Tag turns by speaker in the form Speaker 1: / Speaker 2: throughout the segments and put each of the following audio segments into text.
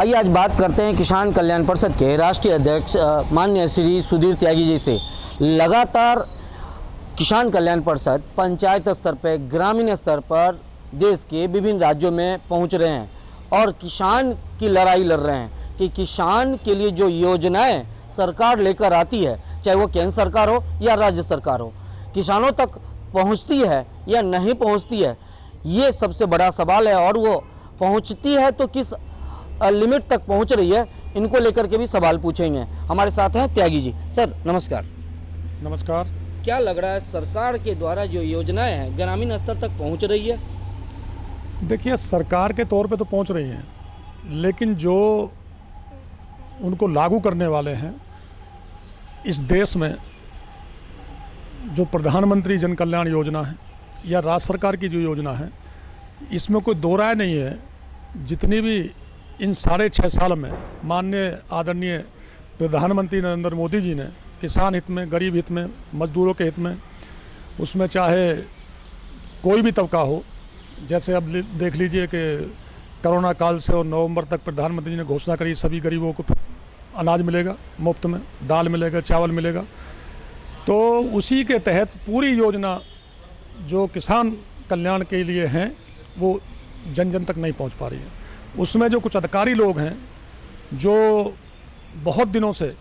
Speaker 1: आइए आज बात करते हैं किसान कल्याण परिषद के राष्ट्रीय अध्यक्ष माननीय श्री सुधीर त्यागी जी से। लगातार किसान कल्याण परिषद पंचायत स्तर पर, ग्रामीण स्तर पर देश के विभिन्न राज्यों में पहुंच रहे हैं और किसान की लड़ाई लड़ रहे हैं कि किसान के लिए जो योजनाएं सरकार लेकर आती है, चाहे वो केंद्र सरकार हो या राज्य सरकार हो, किसानों तक पहुंचती है या नहीं पहुंचती है, ये सबसे बड़ा सवाल है। और वो पहुंचती है तो किस लिमिट तक पहुंच रही है, इनको लेकर के भी सवाल पूछेंगे। हमारे साथ हैं त्यागी जी। सर नमस्कार।
Speaker 2: नमस्कार।
Speaker 1: क्या लग रहा है सरकार के द्वारा जो योजनाएं हैं ग्रामीण स्तर तक पहुंच रही है?
Speaker 2: देखिए, सरकार के तौर पे तो पहुंच रही हैं, लेकिन जो उनको लागू करने वाले हैं इस देश में, जो प्रधानमंत्री जन कल्याण योजना है या राज्य सरकार की जो योजना है, इसमें कोई दो राय नहीं है। जितनी भी इन 6.5 साल में माननीय आदरणीय प्रधानमंत्री नरेंद्र मोदी जी ने किसान हित में, गरीब हित में, मजदूरों के हित में, उसमें चाहे कोई भी तबका हो, जैसे अब देख लीजिए कि कोरोना काल से और नवंबर तक प्रधानमंत्री जी ने घोषणा करी सभी गरीबों को अनाज मिलेगा मुफ्त में, दाल मिलेगा, चावल मिलेगा। तो उसी के तहत पूरी योजना जो किसान कल्याण के लिए हैं वो जन जन तक नहीं पहुंच पा रही है। उसमें जो कुछ अधिकारी लोग हैं जो बहुत दिनों से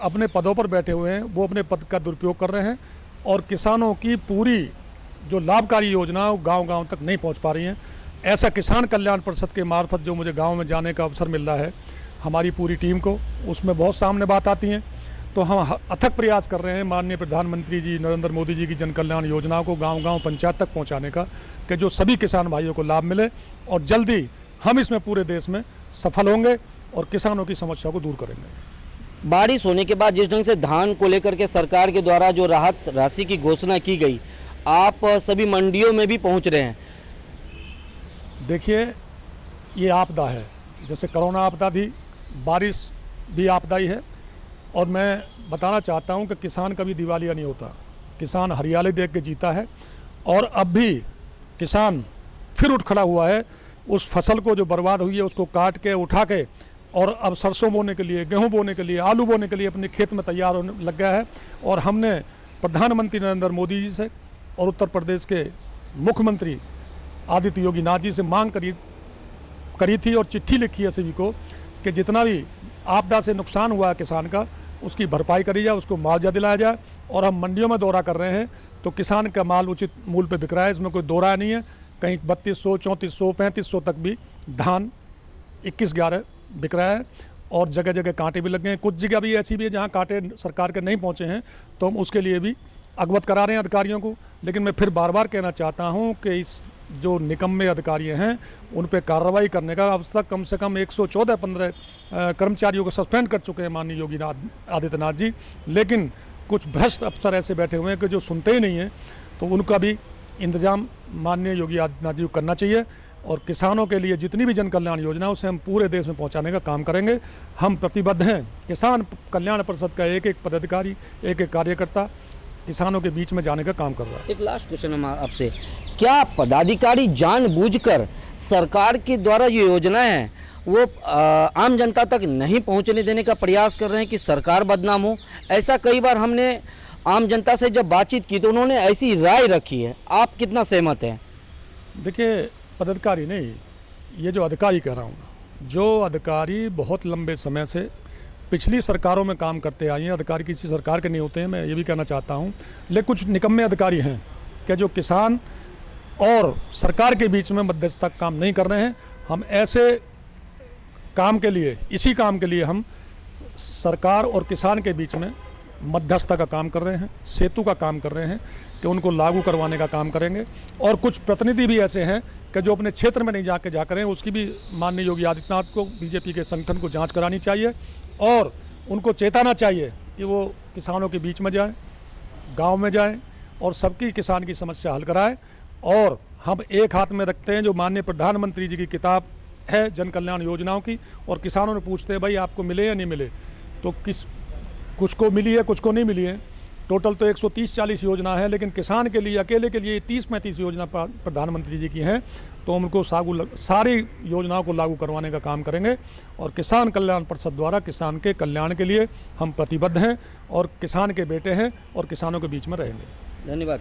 Speaker 2: अपने पदों पर बैठे हुए हैं, वो अपने पद का दुरुपयोग कर रहे हैं और किसानों की पूरी जो लाभकारी योजना वो गांव-गांव तक नहीं पहुंच पा रही हैं। ऐसा किसान कल्याण परिषद के मार्फत जो मुझे गांव में जाने का अवसर मिल रहा है हमारी पूरी टीम को, उसमें बहुत सामने बात आती हैं। तो हम अथक प्रयास कर रहे हैं माननीय प्रधानमंत्री जी नरेंद्र मोदी जी की जन कल्याण योजनाओं को गांव-गांव पंचायत तक पहुंचाने का, कि जो सभी किसान भाइयों को लाभ मिले और जल्दी हम इसमें पूरे देश में सफल होंगे और किसानों की समस्या को दूर करेंगे।
Speaker 1: बारिश होने के बाद जिस ढंग से धान को लेकर के सरकार के द्वारा जो राहत राशि की घोषणा की गई, आप सभी मंडियों में भी पहुंच रहे हैं।
Speaker 2: देखिए, ये आपदा है, जैसे कोरोना आपदा थी, बारिश भी आपदा ही है। और मैं बताना चाहता हूं कि किसान कभी दिवालिया नहीं होता, किसान हरियाली देख के जीता है। और अब भी किसान फिर उठ खड़ा हुआ है, उस फसल को जो बर्बाद हुई है उसको काट के उठा के और अब सरसों बोने के लिए, गेहूं बोने के लिए, आलू बोने के लिए अपने खेत में तैयार होने लग गया है। और हमने प्रधानमंत्री नरेंद्र मोदी जी से और उत्तर प्रदेश के मुख्यमंत्री आदित्य योगी नाथ जी से मांग करी थी और चिट्ठी लिखी है सभी को कि जितना भी आपदा से नुकसान हुआ है किसान का, उसकी भरपाई करी जाए, उसको मुआवजा दिलाया जाए। और हम मंडियों में दौरा कर रहे हैं तो किसान का माल उचित मूल्य पे बिक रहा है, इसमें कोई दो राय नहीं है। कहीं 3200, 3400, 3500 तक भी धान 21-11 बिक रहा है और जगह जगह कांटे भी लग गए हैं। कुछ जगह भी ऐसी भी है जहां कांटे सरकार के नहीं पहुंचे हैं, तो हम उसके लिए भी अवगत करा रहे हैं अधिकारियों को। लेकिन मैं फिर बार बार कहना चाहता हूं कि इस जो निकम्मे अधिकारी हैं उन पर कार्रवाई करने का, अब तक कम से कम 114-15 कर्मचारियों को सस्पेंड कर चुके हैं माननीय योगी आदित्यनाथ जी। लेकिन कुछ भ्रष्ट अफसर ऐसे बैठे हुए हैं कि जो सुनते ही नहीं हैं, तो उनका भी इंतजाम माननीय योगी आदित्यनाथ जी को करना चाहिए। और किसानों के लिए जितनी भी जन कल्याण योजना उसे हम पूरे देश में पहुंचाने का काम करेंगे। हम प्रतिबद्ध हैं। किसान कल्याण परिषद का एक एक पदाधिकारी, एक एक कार्यकर्ता किसानों के बीच में जाने का काम कर रहा है।
Speaker 1: एक लास्ट क्वेश्चन हम आपसे, क्या पदाधिकारी जानबूझकर सरकार के द्वारा जो योजनाएं हैं वो आम जनता तक नहीं पहुंचने देने का प्रयास कर रहे हैं कि सरकार बदनाम हो? ऐसा कई बार हमने आम जनता से जब बातचीत की तो उन्होंने ऐसी राय रखी है, आप कितना सहमत हैं?
Speaker 2: देखिए, पदाधिकारी नहीं, ये जो अधिकारी कह रहा हूँ, जो अधिकारी बहुत लंबे समय से पिछली सरकारों में काम करते आए हैं, अधिकारी किसी सरकार के नहीं होते हैं, मैं ये भी कहना चाहता हूँ। लेकिन कुछ निकम्मे अधिकारी हैं कि जो किसान और सरकार के बीच में मध्यस्थता काम नहीं कर रहे हैं। हम ऐसे काम के लिए, इसी काम के लिए हम सरकार और किसान के बीच में मध्यस्थता का काम कर रहे हैं, सेतु का काम कर रहे हैं कि उनको लागू करवाने का काम करेंगे। और कुछ प्रतिनिधि भी ऐसे हैं कि जो अपने क्षेत्र में नहीं जा करें, उसकी भी माननीय योगी आदित्यनाथ को, बीजेपी के संगठन को जांच करानी चाहिए और उनको चेताना चाहिए कि वो किसानों के बीच में जाए, गांव में जाए और सबकी किसान की समस्या हल कराए। और हम एक हाथ में रखते हैं जो माननीय प्रधानमंत्री जी की किताब है जन कल्याण योजनाओं की, और किसानों ने पूछते हैं भाई आपको मिले या नहीं मिले, तो कुछ को मिली है, कुछ को नहीं मिली है। टोटल तो 130-40 योजना है, लेकिन किसान के लिए अकेले के लिए 30-35 योजना प्रधानमंत्री जी की हैं। तो हम उनको सारी योजनाओं को लागू करवाने का काम करेंगे और किसान कल्याण परिषद द्वारा किसान के कल्याण के लिए हम प्रतिबद्ध हैं और किसान के बेटे हैं और किसानों के बीच में रहेंगे।
Speaker 1: धन्यवाद।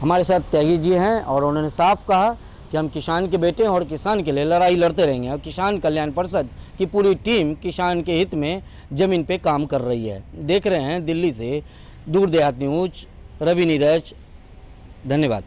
Speaker 1: हमारे साथ त्यागी जी हैं और उन्होंने साफ कहा कि हम किसान के बेटे हैं और किसान के लिए लड़ाई लड़ते रहेंगे और किसान कल्याण परिषद की पूरी टीम किसान के हित में ज़मीन पे काम कर रही है। देख रहे हैं दिल्ली से दूर देहात न्यूज, रवि नीरज। धन्यवाद।